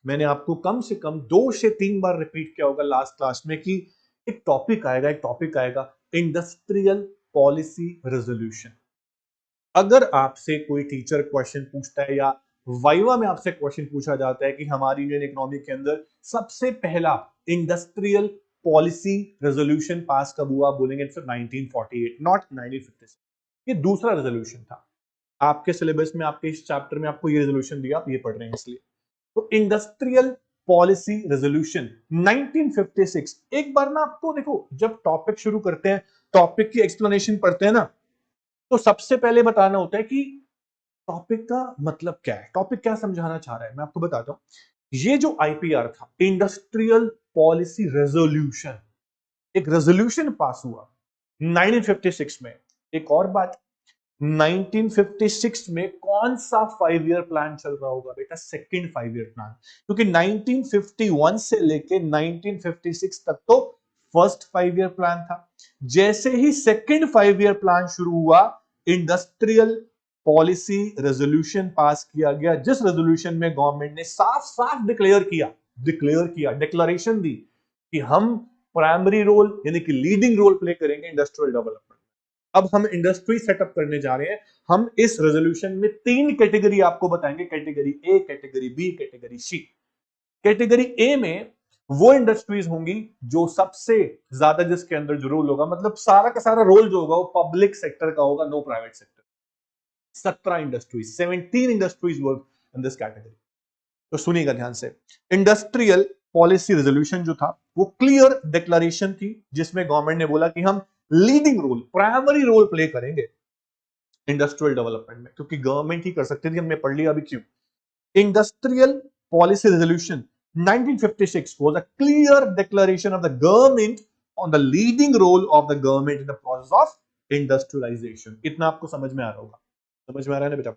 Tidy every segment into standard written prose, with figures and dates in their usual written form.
मैंने आपको कम से कम 2 से 3 बार रिपीट किया होगा लास्ट क्लास में कि एक टॉपिक आएगा इंडस्ट्रियल पॉलिसी रेजोल्यूशन। अगर आपसे कोई टीचर क्वेश्चन पूछता है या वाइवा में आपसे क्वेश्चन पूछा जाता है कि हमारी इंडियन इकोनॉमी के अंदर सबसे पहला इंडस्ट्रियल पॉलिसी रेजोल्यूशन पास कब हुआ, बोलेंगे सर 1948, नॉट 1956। ये दूसरा रेजोल्यूशन था। आपके सिलेबस में, आपके इस चैप्टर में आपको ये रेजोल्यूशन दिया, आप ये पढ़ रहे हैं इसलिए। तो इंडस्ट्रियल पॉलिसी रेजोल्यूशन 1956। एक बार ना आपको देखो, जब टॉपिक शुरू करते हैं, टॉपिक की एक्सप्लेनेशन पढ़ते हैं ना, तो सबसे पहले बताना होता है कि टॉपिक का मतलब क्या है, टॉपिक क्या समझाना चाह रहा है। मैं आपको बताता हूं, ये जो आईपीआर था, इंडस्ट्रियल पॉलिसी रेजोल्यूशन, एक रेजोल्यूशन पास हुआ 1956 में। एक और बात, 1956 में कौन सा 5 ईयर प्लान चल रहा होगा बेटा? Second 5 year plan. क्योंकि 1951 से लेके 1956 तक तो फर्स्ट 5 ईयर प्लान था। जैसे ही सेकंड 5 ईयर प्लान शुरू हुआ, इंडस्ट्रियल पॉलिसी रेजोल्यूशन पास किया गया, जिस रेजोल्यूशन में गवर्नमेंट ने साफ साफ डिक्लेरेशन दी कि हम प्राइमरी रोल यानी कि लीडिंग रोल प्ले करेंगे इंडस्ट्रियल डेवलपमेंट। अब हम इंडस्ट्री सेटअप करने जा रहे हैं। हम इस रेजोल्यूशन में 3 कैटेगरी आपको बताएंगे, category A, category B, category C. Category A में वो इंडस्ट्रीज होंगी जो सबसे ज्यादा, जिसके अंदर जो रोल होगा, मतलब सारा का सारा रोल जो होगा वो पब्लिक सेक्टर का होगा, no private sector. 17 industries work in this category. तो सुनिएगा ध्यान से, इंडस्ट्रियल पॉलिसी रेजोल्यूशन जो था वो क्लियर डिक्लेरेशन थी, जिसमें गवर्नमेंट ने बोला कि हम leading role, primary role play करेंगे इंडस्ट्रियल डेवलपमेंट में, क्योंकि गवर्नमेंट ही कर सकती थी। हमने पढ़ लिया अभी क्यों। Industrial policy resolution 1956 was a clear declaration of the government on the leading role of the government in the process of industrialization. इतना आपको समझ में आ रहा होगा, समझ में आ रहा है ना बेटा?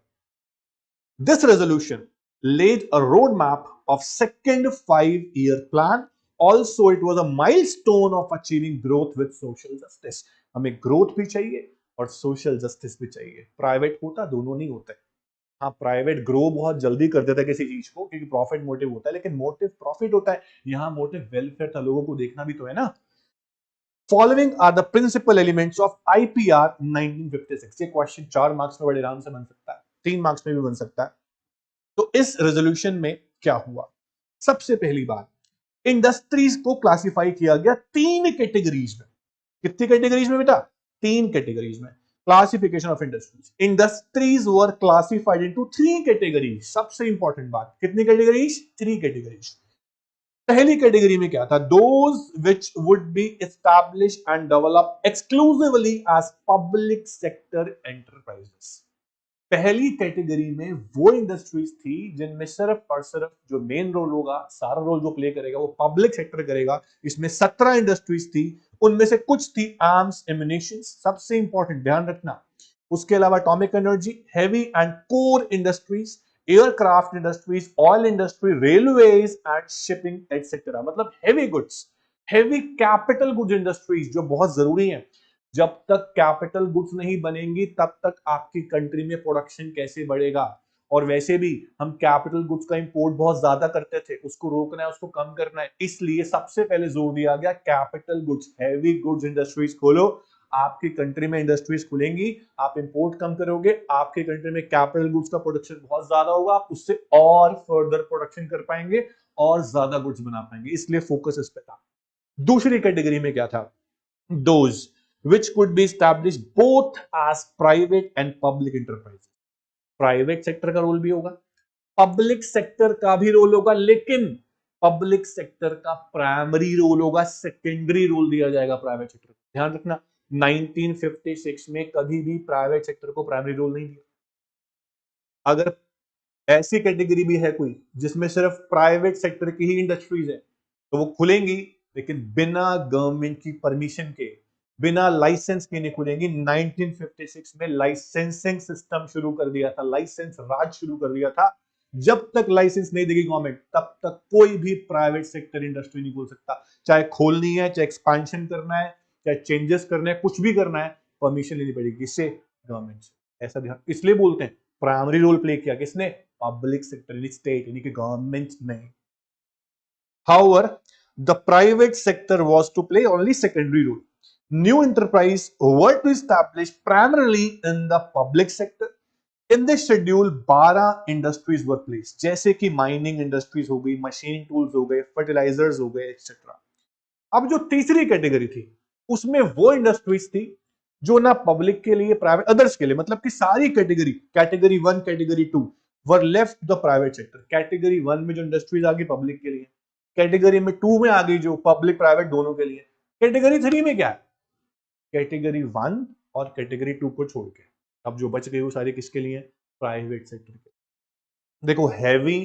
This resolution laid a roadmap of second 5 year plan. Also, it was a milestone of achieving growth with social justice. हमें ग्रोथ भी चाहिए और सोशल जस्टिस भी चाहिए। प्राइवेट होता, दोनों नहीं होते। हाँ, प्राइवेट ग्रो बहुत जल्दी कर देता है किसी चीज को, क्योंकि प्रॉफिट मोटिव होता है, लेकिन मोटिव प्रॉफिट होता है। यहाँ मोटिव वेलफेयर था, लोगों को देखना भी तो है ना। Following are the principal elements of IPR 1956। ये क्वेश्चन 4 मार्क्स में बड़े आराम से बन सकता है, 3 मार्क्स में भी बन सकता है। तो इस रेजोल्यूशन में क्या हुआ? सबसे पहली बात, इंडस्ट्रीज को क्लासिफाई किया गया 3 कैटेगरीज में। कितनी कैटेगरीज में बेटा? 3 कैटेगरीज में। Classification of industries, industries were classified into 3 categories. सबसे इंपॉर्टेंट बात, कितनी कैटेगरीज? 3 कैटेगरीज। पहली कैटेगरी में क्या था? Those which would be establish and develop exclusively as public sector enterprises. पहली कैटेगरी में वो इंडस्ट्रीज थी जिनमें सिर्फ और सिर्फ जो मेन रोल होगा, सारा रोल जो प्ले करेगा वो पब्लिक सेक्टर करेगा। इसमें 17 इंडस्ट्रीज थी, उनमें से कुछ थी आर्म्स एम्युनिशन, सबसे इंपॉर्टेंट ध्यान रखना। उसके अलावा atomic energy, heavy and core industries, aircraft industries, oil industry, railways and shipping etcetera. मतलब heavy goods, heavy capital goods industries जो बहुत जरूरी है। जब तक कैपिटल गुड्स नहीं बनेंगी तब तक आपकी कंट्री में प्रोडक्शन कैसे बढ़ेगा? और वैसे भी हम कैपिटल गुड्स का इंपोर्ट बहुत ज्यादा करते थे, उसको रोकना है, उसको कम करना है। इसलिए सबसे पहले जोर दिया गया capital goods, heavy goods industries खोलो। आपकी कंट्री में इंडस्ट्रीज खुलेंगी, आप इंपोर्ट कम करोगे, आपकी कंट्री में कैपिटल गुड्स का प्रोडक्शन बहुत ज्यादा होगा, आप उससे और फर्दर प्रोडक्शन कर पाएंगे और ज्यादा गुड्स बना पाएंगे। इसलिए फोकस इस पे था। दूसरी कैटेगरी में क्या था? those which could be established both as private and public enterprises. Private sector का रोल भी होगा, पब्लिक सेक्टर का भी रोल होगा, लेकिन पब्लिक सेक्टर का प्राइमरी रोल होगा, सेकेंडरी रोल दिया जाएगा प्राइवेट सेक्टर को। ध्यान रखना, 1956 में कभी भी प्राइवेट सेक्टर को प्राइमरी रोल नहीं दिया। अगर ऐसी कैटेगरी भी है कोई जिसमें सिर्फ प्राइवेट सेक्टर की ही इंडस्ट्रीज है, तो वो खुलेंगी, लेकिन बिना गवर्नमेंट की परमिशन के, बिना लाइसेंस के नहीं खुलेंगी। 1956 में लाइसेंसिंग सिस्टम शुरू कर दिया था, लाइसेंस राज शुरू कर दिया था। जब तक लाइसेंस नहीं देगी गवर्नमेंट, तब तक कोई भी प्राइवेट सेक्टर इंडस्ट्री नहीं खोल सकता। चाहे खोलनी है, चाहे एक्सपेंशन करना है, चाहे चेंजेस करना है, कुछ भी करना है, परमिशन लेनी पड़ेगी। किससे? गवर्नमेंट से। ऐसा ध्यान, इसलिए बोलते हैं प्राइमरी रोल प्ले किया किसने? पब्लिक सेक्टर, स्टेट, यानी कि गवर्नमेंट ने। However, the private sector was to play only secondary role. New enterprise were to establish primarily in the public sector. In this schedule 12 industries were place, जैसे कि mining industries हो गई, machining tools हो गए, fertilisers हो गए, etcetera. अब जो तीसरी कैटेगरी थी उसमें वो इंडस्ट्रीज थी जो ना पब्लिक के लिए, प्राइवेट, अदर्स के लिए, मतलब कि सारी category, category 1 category 2 were left the private sector. Category 1 में जो इंडस्ट्रीज आ गई पब्लिक के लिए, कैटेगरी में 2 में आ गई जो पब्लिक प्राइवेट दोनों के लिए, कैटेगरी 3 में क्या है, कैटेगरी 1 और कैटेगरी 2 को छोड़ के अब जो बच गई वो सारी किसके लिए, प्राइवेट सेक्टर के। देखो, heavy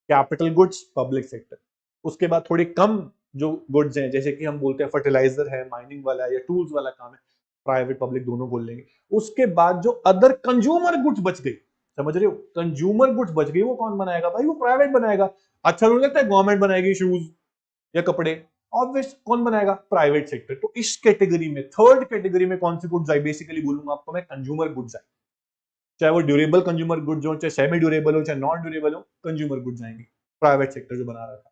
capital goods public sector, उसके बाद थोड़ी कम जो गुड्स हैं, जैसे कि हम बोलते हैं फर्टिलाइजर है, माइनिंग वाला है या टूल्स वाला काम है, प्राइवेट पब्लिक दोनों बोल लेंगे। उसके बाद जो अदर कंज्यूमर गुड्स बच गई, समझ रहे हो, कंज्यूमर गुड्स बच गई, वो कौन बनाएगा भाई, वो प्राइवेट बनाएगा। अच्छा नहीं लगता है गवर्नमेंट बनाएगी शूज या कपड़े, ऑब्वियस कौन बनाएगा, प्राइवेट सेक्टर। तो इस कैटेगरी में, थर्ड कैटेगरी में कौन सी गुड्स आई, बेसिकली बोलूंगा आपको मैं, कंज्यूमर गुड्स आई। चाहे वो ड्यूरेबल कंज्यूमर गुड्स हो, चाहे सेमी ड्यूरेबल हो, चाहे नॉन ड्यूरेबल हो, कंज्यूमर गुड्स आएंगे। प्राइवेट सेक्टर जो बना रहा था,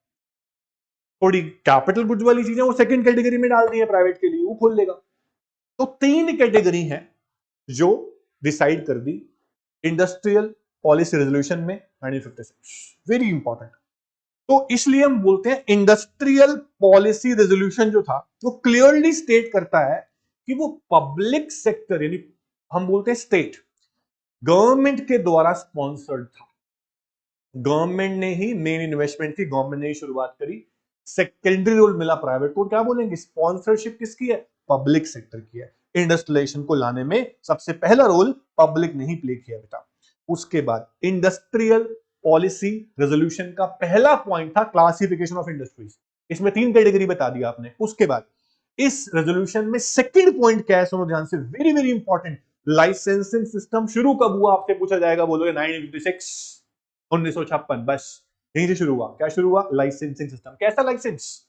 थोड़ी कैपिटल गुड्स वाली चीजें वो सेकंड कैटेगरी में डाल दी है प्राइवेट के लिए, वो खोल लेगा। तो 3 कैटेगरी हैं जो डिसाइड कर दी इंडस्ट्रियल पॉलिसी रेजोल्यूशन में 1956। Very important. तो इसलिए हम बोलते हैं इंडस्ट्रियल पॉलिसी रेजोल्यूशन जो था वो क्लियरली स्टेट करता है कि वो पब्लिक सेक्टर, यानी हम बोलते हैं स्टेट गवर्नमेंट के द्वारा स्पॉन्सर्ड था। गवर्नमेंट ने ही मेन इन्वेस्टमेंट थी, गवर्नमेंट ने ही शुरुआत करी। सेकेंडरी रोल मिला प्राइवेट को, क्या बोलेंगे, स्पॉन्सरशिप किसकी है, पब्लिक सेक्टर की है। इंडस्ट्रियलाइजेशन को लाने में सबसे पहला रोल पब्लिक ने ही प्ले किया बेटा। उसके बाद इंडस्ट्रियल पॉलिसी रेजोल्यूशन का पहला पॉइंट था क्लासिफिकेशन ऑफ इंडस्ट्रीज। इसमें 3 कैटेगरी बता दिया आपने। उसके बाद इस रेजोल्यूशन में सेकंड पॉइंट क्या है, सुनो ध्यान से, very very important. Licensing system शुरू कब हुआ, आपसे पूछा जाएगा, बोलोगे 1956, 1956, बस यहीं से शुरू हुआ। क्या शुरू हुआ, लाइसेंसिंग सिस्टम। कैसा लाइसेंस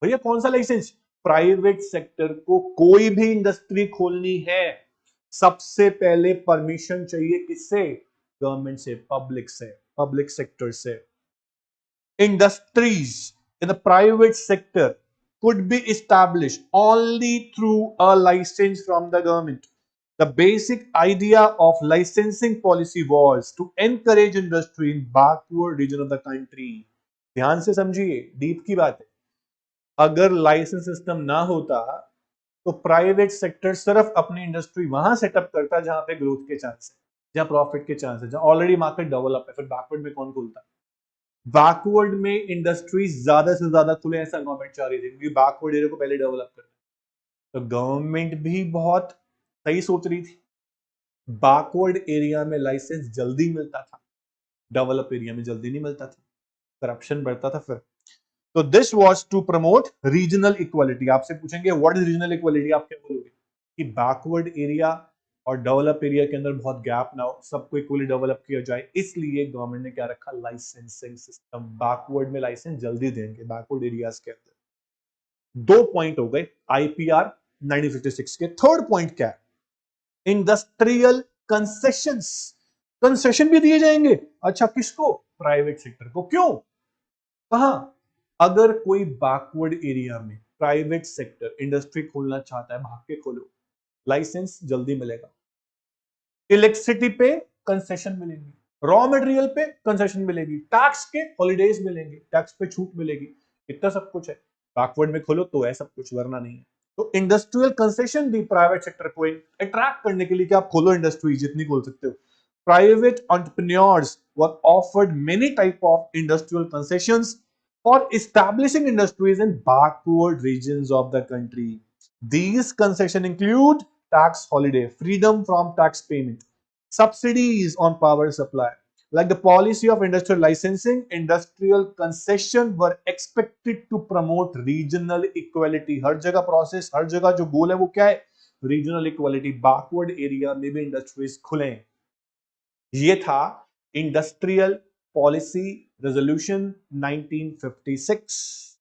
भैया, कौन सा लाइसेंस, प्राइवेट सेक्टर को कोई भी इंडस्ट्री खोलनी है, सबसे पहले परमिशन चाहिए किससे, गवर्नमेंट से, पब्लिक से, पब्लिक सेक्टर से। Industries in the private sector could be established only through a license from the government. The basic idea of licensing policy was to encourage industry in backward region of the country. ध्यान से समझिए, deep की बात है। अगर licence system ना होता तो प्राइवेट सेक्टर सिर्फ अपनी इंडस्ट्री वहां सेटअप करता जहां पे ग्रोथ के चांस है, जहां प्रॉफिट के चांस है, जहां ऑलरेडी मार्केट डेवलप है। फिर बैकवर्ड में कौन खोलता, बैकवर्ड में इंडस्ट्रीज ज्यादा से ज्यादा खुले, ऐसा गवर्नमेंट चाह रही थी, क्योंकि बैकवर्ड एरिया को पहले डेवलप करना। तो गवर्नमेंट भी बहुत सही सोच रही थी, बैकवर्ड एरिया में लाइसेंस जल्दी मिलता था, डेवलप एरिया में जल्दी नहीं मिलता था, करप्शन बढ़ता था। फिर तो this was to promote regional equality. आपसे पूछेंगे व्हाट इज रीजनल इक्वालिटी, आप क्या बोलोगे, कि बैकवर्ड एरिया और डेवलप एरिया के अंदर बहुत गैप ना हो, सबको इक्वली डेवलप किया जाए, इसलिए गवर्नमेंट ने क्या रखा, लाइसेंसिंग सिस्टम। बैकवर्ड में लाइसेंस जल्दी देंगे, बैकवर्ड एरियाज के अंदर। 2 पॉइंट हो गए आईपीआर 1956 के। थर्ड पॉइंट क्या है, इंडस्ट्रियल कंसेशंस। कंसेशन भी दिए जाएंगे, अच्छा किसको, प्राइवेट सेक्टर को। क्यों, कहां, अगर कोई बैकवर्ड एरिया में प्राइवेट सेक्टर इंडस्ट्री खोलना चाहता है, भाग के खोलो, लाइसेंस जल्दी मिलेगा। इलेक्ट्रिसिटी पे कंसेशन मिलेंगी, रॉ मटेरियल पे कंसेशन मिलेगी, टैक्स के हॉलीडेज मिलेंगे, टैक्स पे छूट मिलेगी, इतना सब कुछ है। बैकवर्ड में खोलो तो है सब कुछ, वरना नहीं है। तो इंडस्ट्रियल कंसेशन दी प्राइवेट सेक्टर को अट्रैक्ट करने के लिए कि आप खोलो इंडस्ट्री, जितनी खोल सकते हो। Private entrepreneurs were offered many type of industrial concessions for establishing industries in backward regions of the country. These concessions include tax holiday, freedom from tax payment, subsidies on power supply. Like the policy of industrial licensing, industrial concessions were expected to promote regional equality. हर जगह process, हर जगह जो गोल है वो क्या है, regional equality. Backward area में भी industries खुलें। ये था इंडस्ट्रियल पॉलिसी रेजोल्यूशन 1956।